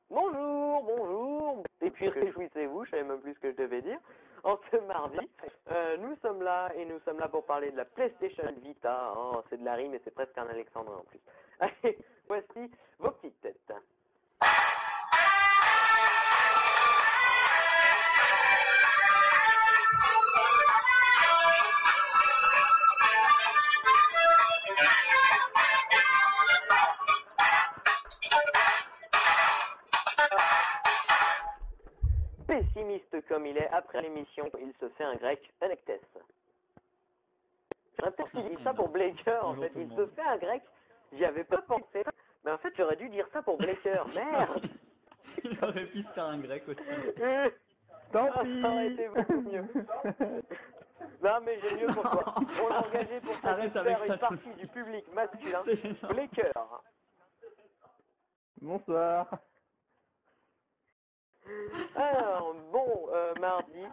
Bonjour, bonjour. Et puis réjouissez-vous, je savais même plus ce que je devais dire. En ce mardi, nous sommes là et nous sommes là pour parler de la PlayStation Vita. Oh, c'est de la rime et c'est presque un alexandrin en plus. Allez, voici vos petites têtes. Pessimiste comme il est, après l'émission, il se fait un grec, un ectès. J'aurais peut-être dit ça pour Blaker, en fait. Il se fait un grec, j'y avais pas pensé. Mais en fait, j'aurais dû dire ça pour Blaker. Merde. Il aurait pu se faire un grec aussi. Tant pis. Ça aurait été beaucoup mieux. Non, mais j'ai mieux pour toi. On l'a engagé pour satisfaire une partie du public masculin. Blaker. Bonsoir. Alors, bon, mardi.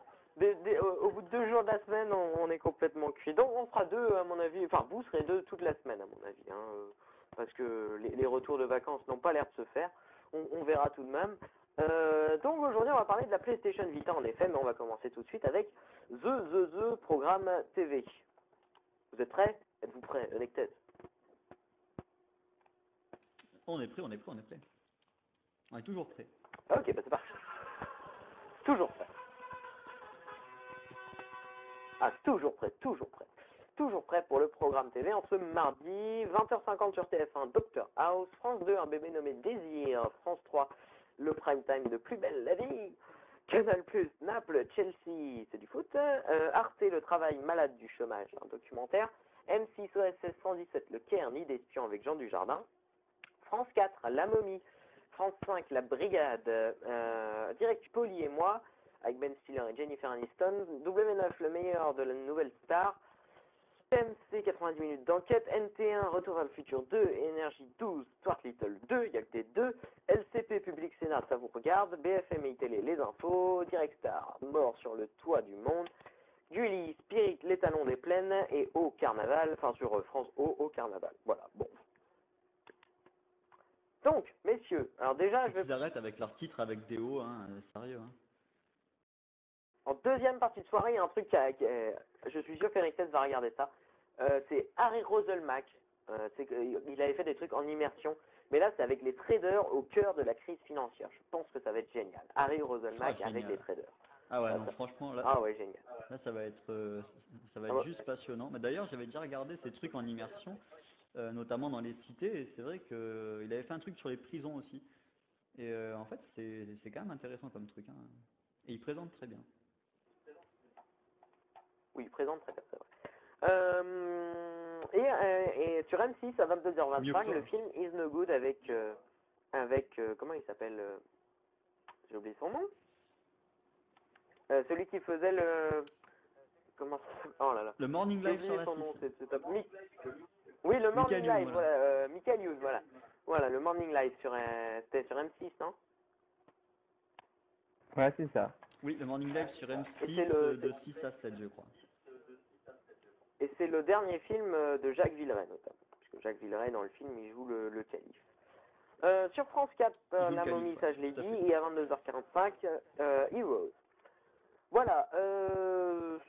Au bout de 2 jours de la semaine, on est complètement cuit. Donc on fera 2 à mon avis. Enfin, vous serez 2 toute la semaine à mon avis. Parce que les retours de vacances n'ont pas l'air de se faire. On verra tout de même. Donc aujourd'hui, on va parler de la PlayStation Vita en effet, mais on va commencer tout de suite avec The programme TV. Vous êtes prêts? Êtes-vous prêts? Ectès? On est prêt, on est prêt, on est prêt. On est toujours prêt. Ok, bah c'est parti. Toujours prêt. Ah, toujours prêt, toujours prêt. Toujours prêt pour le programme TV en ce mardi, 20h50 sur TF1, Dr House, France 2, un bébé nommé Désir, France 3, le prime time de Plus belle la vie, Canal+, Naples, Chelsea, c'est du foot, Arte, le travail malade du chômage, un documentaire, M6 OSS 117, le Caire, nid d'espions avec Jean Dujardin, France 4, La Momie, France 5, La Brigade, Direct Poli et moi, avec Ben Stiller et Jennifer Aniston, W9, le meilleur de la nouvelle star, TMC 90 minutes d'enquête, NT1, Retour vers le futur 2, Énergie 12, Stuart Little 2, il y a que des 2, LCP Public Sénat, ça vous regarde, BFM et Télé, les infos, Direct Star, Mort sur le toit du monde, Gulli, Spirit, les talons des plaines, et Au Carnaval, enfin sur France au Carnaval. Voilà, bon. Donc, messieurs, alors déjà, je vais... Ils arrêtent avec leur titre avec des hauts, hein, sérieux. Hein. En deuxième partie de soirée, il y a un truc je suis sûr qu'Eric va regarder ça. C'est Harry Roselmack. Il avait fait des trucs en immersion. Mais là, c'est avec les traders au cœur de la crise financière. Je pense que ça va être génial. Harry Roselmack avec les traders. Ah ouais, non, franchement, là, ah ouais, génial. Là, ça va être juste passionnant. Mais d'ailleurs, j'avais déjà regardé ces trucs en immersion, notamment dans les cités, et c'est vrai qu'il avait fait un truc sur les prisons aussi. Et en fait, c'est quand même intéressant comme truc. Hein. Et il présente très bien. Oui, il présente très bien, c'est vrai. Et sur M6 à 22h25, le film Is No Good avec comment il s'appelle j'ai oublié son nom. Celui qui faisait le comment ça... Oh là là. Le Morning Live sur la son nom, c'est top. Oui, le Morning Live, voilà. Michael Hughes, voilà. Voilà, le Morning Live c'était sur M6, non? Ouais, c'est ça. Oui, le Morning Live sur M6 de 6 à 7, je crois. Et c'est le dernier film de Jacques Villeray, notamment. Puisque Jacques Villeray, dans le film, il joue le calife. Sur France 4, La Momie, ça je l'ai dit, et à 22h45, Heroes. Voilà,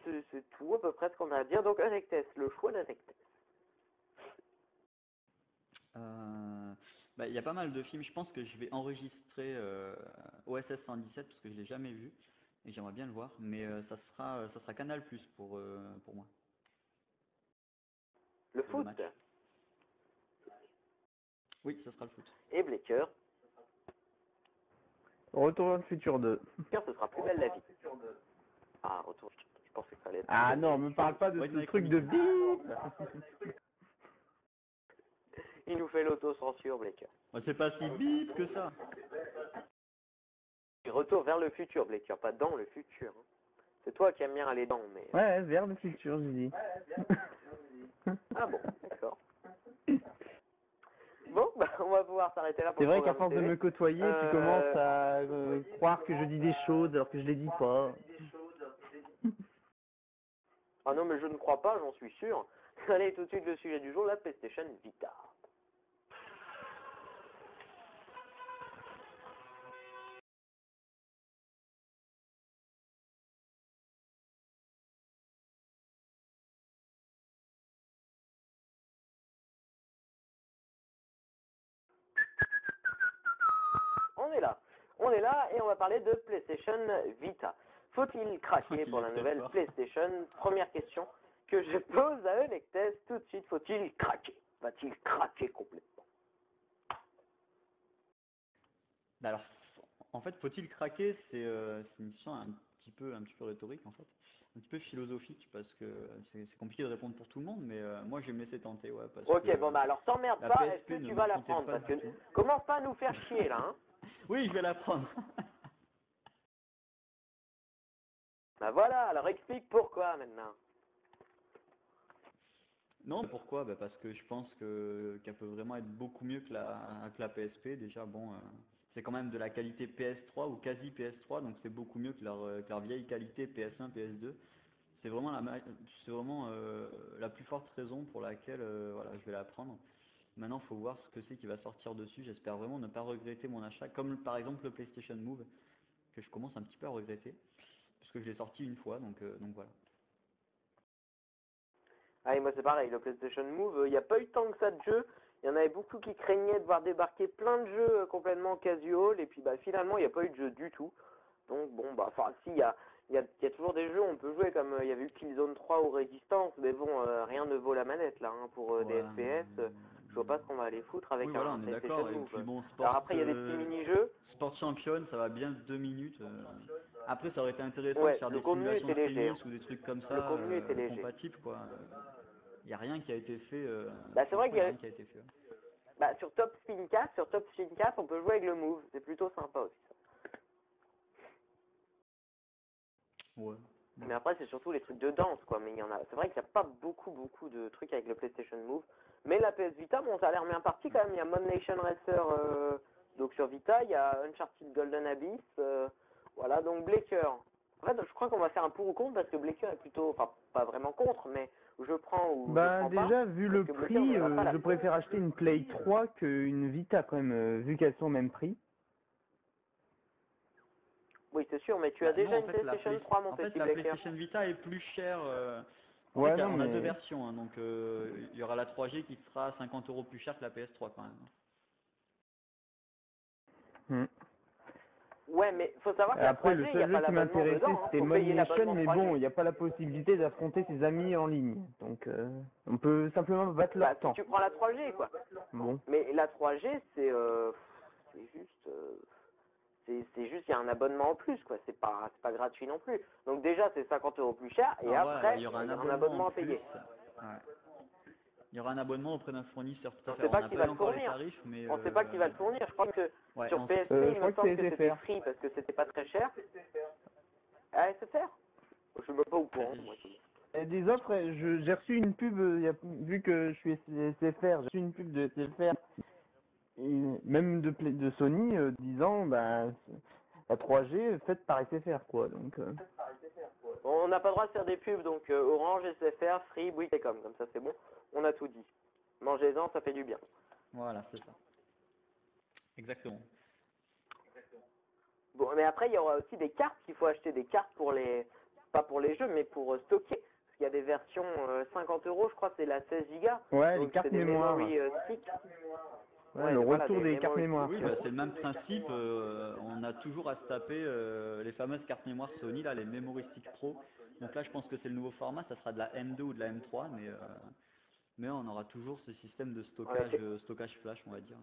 c'est tout à peu près ce qu'on a à dire. Donc, Erectès, le choix d'Erectès. Il y a pas mal de films. Je pense que je vais enregistrer OSS 117 parce que je l'ai jamais vu et j'aimerais bien le voir. Mais ça sera Canal+ pour moi. Le foot. Oui, ça sera le foot. Et Blaker. Retour vers le futur 2. Ce sera Plus belle la vie. Ah, Retour, je pensais que ça allait être... Ah non, me parle pas de ce truc de bip. Il nous fait l'autocensure, Blaker. C'est pas si bip que ça. Retour vers le futur, Blaker, pas dans le futur. C'est toi qui aimes bien aller dans, mais... Ouais, vers le futur, je dis. Ah bon, d'accord. Bon, bah, on va pouvoir s'arrêter là pour C'est vrai qu'à force de me côtoyer, tu commences à croire que je dis des choses alors que je les dis pas. Ah non, mais je ne crois pas, j'en suis sûr. Allez, tout de suite, le sujet du jour, la PlayStation Vita. est là. On est là et on va parler de PlayStation Vita. Faut-il craquer pour la nouvelle PlayStation? Première question que je pose à Electest tout de suite. Faut-il craquer? Va-t-il craquer complètement? Alors, en fait, faut-il craquer? C'est une question un petit peu rhétorique en fait, un petit peu philosophique parce que c'est compliqué de répondre pour tout le monde, mais moi je vais me laisser tenter, ouais. Ok, bon bah alors t'emmerde la pas, est-ce PSP que ne tu vas la m'enchantait prendre? pas Parce que du tout. commence pas à nous faire chier là, hein. Oui, je vais la prendre. Bah voilà, alors explique pourquoi maintenant. Non, pourquoi? Bah parce que je pense qu'elle peut vraiment être beaucoup mieux que la PSP. Déjà, bon, c'est quand même de la qualité PS3 ou quasi PS3, donc c'est beaucoup mieux que leur vieille qualité PS1, PS2. C'est vraiment la plus forte raison pour laquelle voilà, je vais la prendre. Maintenant, il faut voir ce que c'est qui va sortir dessus. J'espère vraiment ne pas regretter mon achat, comme par exemple le PlayStation Move, que je commence un petit peu à regretter, puisque je l'ai sorti une fois, donc voilà. Ah et moi c'est pareil, le PlayStation Move, il n'y a pas eu tant que ça de jeux. Il y en avait beaucoup qui craignaient de voir débarquer plein de jeux complètement casual, et puis bah finalement il n'y a pas eu de jeu du tout. Donc bon bah enfin si il y a toujours des jeux où on peut jouer comme il y avait eu Killzone 3 ou Resistance, mais bon rien ne vaut la manette là hein, pour des Ouais, FPS. Je vois pas ce qu'on va aller foutre avec oui, voilà, un on est PlayStation d'accord. Et Move. puis bon, Alors après il y a des petits mini-jeux. Sport Champion, ça va bien 2 minutes. Après, ça aurait été intéressant de Ouais, faire le des contenu simulations était de léger. tennis ou des trucs comme Le ça, contenu était léger. compatibles, quoi. Il n'y a rien qui a été fait. Bah c'est vrai Franchement, qu'il y y a a... rien qui a été fait. Bah sur Top Spin 4, on peut jouer avec le Move. C'est plutôt sympa aussi. Ouais. Mais après, c'est surtout les trucs de danse, quoi. Mais il y en a. C'est vrai qu'il n'y a pas beaucoup de trucs avec le PlayStation Move. Mais la PS Vita, bon, ça a l'air bien parti quand même. Il y a Mod Nation Racer, donc sur Vita. Il y a Uncharted Golden Abyss. Voilà, donc Blaker. En fait, je crois qu'on va faire un pour ou contre parce que Blaker est plutôt, enfin, pas vraiment contre, mais je prends ou je Bah prends pas. déjà, vu le Parce que Blaker, prix, on va pas je préfère acheter une Play 3 qu'une Vita quand même, vu qu'elles sont au même prix. Oui, c'est sûr, mais tu Bah, as déjà non, en une fait, PlayStation 3, mon petit la Blaker. PlayStation Vita est plus chère. En Ouais, fait, non, on a mais... deux versions, hein, donc il y aura la 3G qui sera 50 € plus cher que la PS3 quand même. Hmm. Ouais, mais faut savoir que la Après, 3G, le il n'y a seul pas jeu qui l'abonnement m'intéressait, dedans, hein. c'était Faut Mod payer Nation, l'abonnement mais 3G. bon, il n'y a pas la possibilité d'affronter ses amis en ligne. Donc, on peut simplement battre leur Bah, si temps. tu prends la 3G, quoi. Bon. Mais la 3G, c'est juste... c'est juste, il y a un abonnement en plus, quoi. C'est pas gratuit non plus. Donc déjà, c'est 50 € plus cher, et Non, ouais, après, il y aura il un y a un abonnement abonnement en à payer. plus. Ouais. Il y aura un abonnement auprès d'un fournisseur, tout On à ne fait. sait On pas n'a qui pas va eu le encore les fournir. tarifs, mais... On ne sait pas qui va le fournir. Je crois que ouais, sur PSP, je il crois me que semble c'est que c'était SFR. free, parce que c'était pas très cher. Ah, SFR? Je suis même pas au courant, moi. Il y a des offres, j'ai reçu une pub, vu que je suis SFR, j'ai reçu une pub de SFR, et même de Sony, disant, bah, la 3G faite par SFR, quoi. Donc, On n'a pas le droit de faire des pubs, donc Orange, SFR, Free, Bouygues Telecom, comme ça c'est bon. On a tout dit. Mangez-en, ça fait du bien. Voilà, c'est ça. Exactement. Bon, mais après, il y aura aussi des cartes. Il faut acheter des cartes pour les... Pas pour les jeux, mais pour stocker. Parce qu'il y a des versions 50 €, je crois que c'est la 16 Go. ouais, les Donc cartes c'est des mémoire. memory sticks. Ouais, le voilà, retour des cartes memory mémoire. Oui, bah, c'est le même principe. On a toujours à se taper les fameuses cartes mémoire Sony, là, les Memory Stick Pro. Donc là, je pense que c'est le nouveau format. Ça sera de la M2 ou de la M3, mais on aura toujours ce système de stockage, stockage flash, on va dire.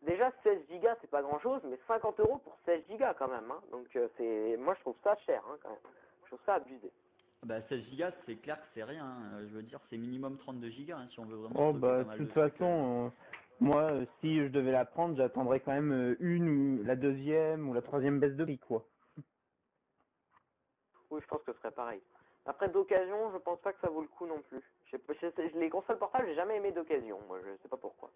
Déjà 16 Go, c'est pas grand chose, mais 50 € pour 16 Go quand même. Hein. Donc moi je trouve ça cher hein, quand même. Je trouve ça abusé. Bah, 16 Go, c'est clair que c'est rien. Hein. Je veux dire, c'est minimum 32 Go hein, si on veut vraiment Oh, stocker bah, pas de mal toute de trucs. façon, moi, si je devais la prendre, j'attendrais quand même une ou la deuxième ou la troisième baisse de prix, quoi. Oui, je pense que ce serait pareil. Après d'occasion, je pense pas que ça vaut le coup non plus. Les consoles portables, j'ai jamais aimé d'occasion. Moi, je sais pas pourquoi.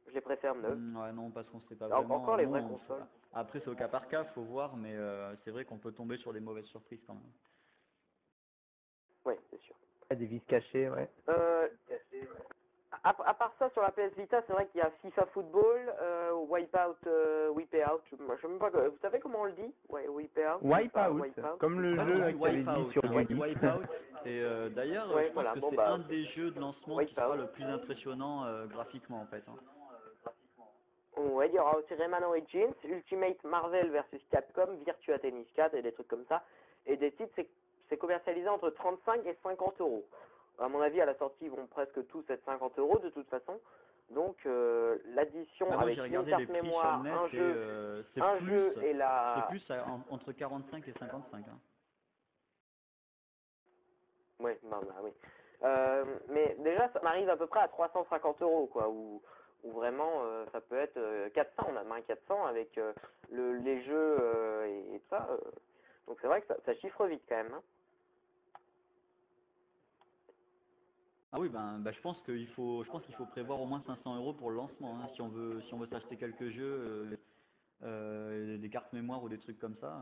Je les préfère neuves. Ouais, non, parce qu'on sait pas vraiment. Encore les vraies consoles. Après, c'est au cas par cas, faut voir, mais c'est vrai qu'on peut tomber sur des mauvaises surprises quand même. Oui, c'est sûr. Des vis cachées, ouais. À part ça, sur la PS Vita, c'est vrai qu'il y a FIFA Football, Wipeout, je sais même pas, vous savez comment on le dit? Ouais, Wipeout. Wipeout, comme le Ouais, jeu on dit que tu avais dit sur on dit Unity. Wipeout, et d'ailleurs, Ouais, je pense voilà, que bon, c'est bah, un des jeux de lancement qui Wipeout. sera le plus impressionnant graphiquement en fait. Hein. Ouais, il y aura aussi Rayman Origins, Ultimate Marvel versus Capcom, Virtua Tennis 4 et des trucs comme ça. Et des titres, c'est commercialisé entre 35 et 50 euros. À mon avis, à la sortie, ils vont presque tous être 50 euros de toute façon. Donc, l'addition Moi avec j'ai une regardé carte les prix mémoire, sur le net et un jeu et c'est la... plus entre 45 et 55. Hein. Oui, oui. Mais déjà, ça m'arrive à peu près à 350 euros, quoi, où vraiment, ça peut être 400, même, hein, 400 avec les jeux et tout ça. Donc c'est vrai que ça chiffre vite quand même. Hein. Ah oui, je pense qu'il faut prévoir au moins 500 euros pour le lancement, hein, si on veut s'acheter quelques jeux, des cartes mémoire ou des trucs comme ça.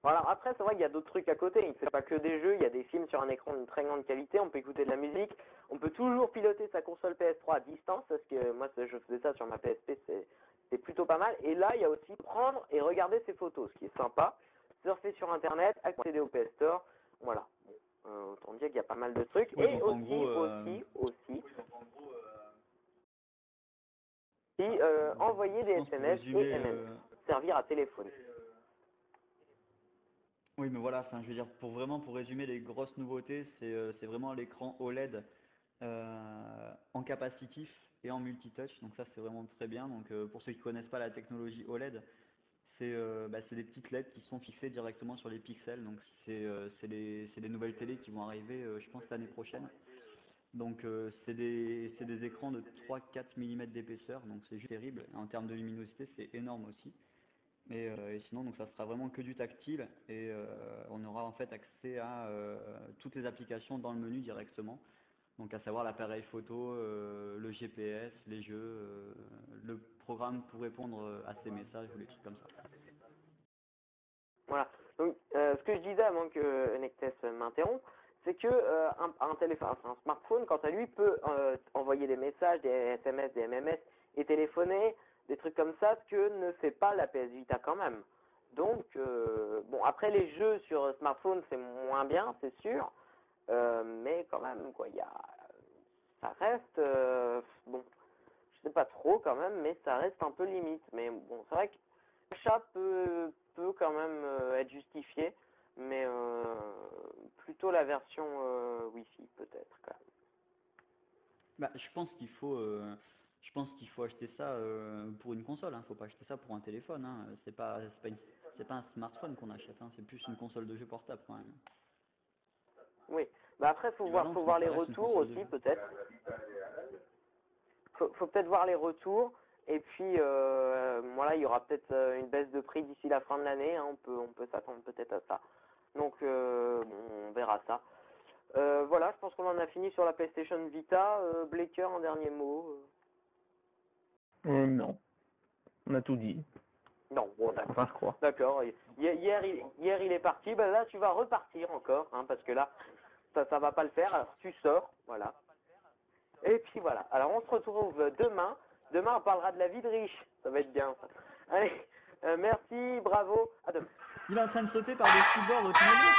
Voilà, après, c'est vrai qu'il y a d'autres trucs à côté. Il ne fait pas que des jeux, il y a des films sur un écran d'une très grande qualité, on peut écouter de la musique, on peut toujours piloter sa console PS3 à distance, parce que moi, je faisais ça sur ma PSP, c'est plutôt pas mal. Et là, il y a aussi prendre et regarder ses photos, ce qui est sympa. Surfer sur Internet, accéder au PS Store, voilà. Autant dire qu'il y a pas mal de trucs. Oui, Et donc en gros, envoyer des je pense pour SMS résumer, et MMS, servir à téléphoner. oui, mais voilà, enfin, je veux dire, pour résumer les grosses nouveautés, c'est vraiment l'écran OLED en capacitif et en multitouch, donc ça c'est vraiment très bien. Donc pour ceux qui ne connaissent pas la technologie OLED, c'est des petites LED qui sont fixées directement sur les pixels, donc c'est des nouvelles télés qui vont arriver, je pense, l'année prochaine. Donc c'est des écrans de 3-4 mm d'épaisseur, donc c'est juste terrible. En termes de luminosité, c'est énorme aussi. Et sinon, donc ça sera vraiment que du tactile et on aura en fait accès à toutes les applications dans le menu directement. Donc à savoir l'appareil photo, le GPS, les jeux, le programme pour répondre à ces messages ou les trucs comme ça. Voilà. Donc, ce que je disais avant que Nectes m'interrompt, c'est que un smartphone, quant à lui, peut envoyer des messages, des SMS, des MMS et téléphoner, des trucs comme ça, ce que ne fait pas la PS Vita quand même. Donc, bon, après les jeux sur smartphone, c'est moins bien, c'est sûr, mais quand même, quoi, ça reste, bon, je sais pas trop quand même, mais ça reste un peu limite. Mais bon, c'est vrai que l'achat peut quand même être justifié, mais plutôt la version Wi-Fi peut-être quand même. Je pense qu'il faut acheter ça pour une console. Hein. Faut pas acheter ça pour un téléphone. Hein. C'est pas un smartphone qu'on achète. Hein. C'est plus une console de jeu portable quand même. Oui. Bah après, faut voir les retours aussi peut-être. Faut peut-être voir les retours. Et puis voilà, il y aura peut-être une baisse de prix d'ici la fin de l'année. Hein. On peut s'attendre peut-être à ça. Donc on verra ça. Voilà, je pense qu'on en a fini sur la PlayStation Vita. Blaker, un dernier mot. Non, on a tout dit. Non, bon, d'accord. Enfin, je crois. D'accord. Hier, il est parti. Ben là, tu vas repartir encore, hein, parce que là, ça va pas le faire. Alors, tu sors, voilà. Et puis voilà. Alors, on se retrouve demain. Demain, on parlera de la vie de riche. Ça va être bien, ça. Allez, merci, bravo. À demain. Il est en train de sauter par-dessus le bord, automobile.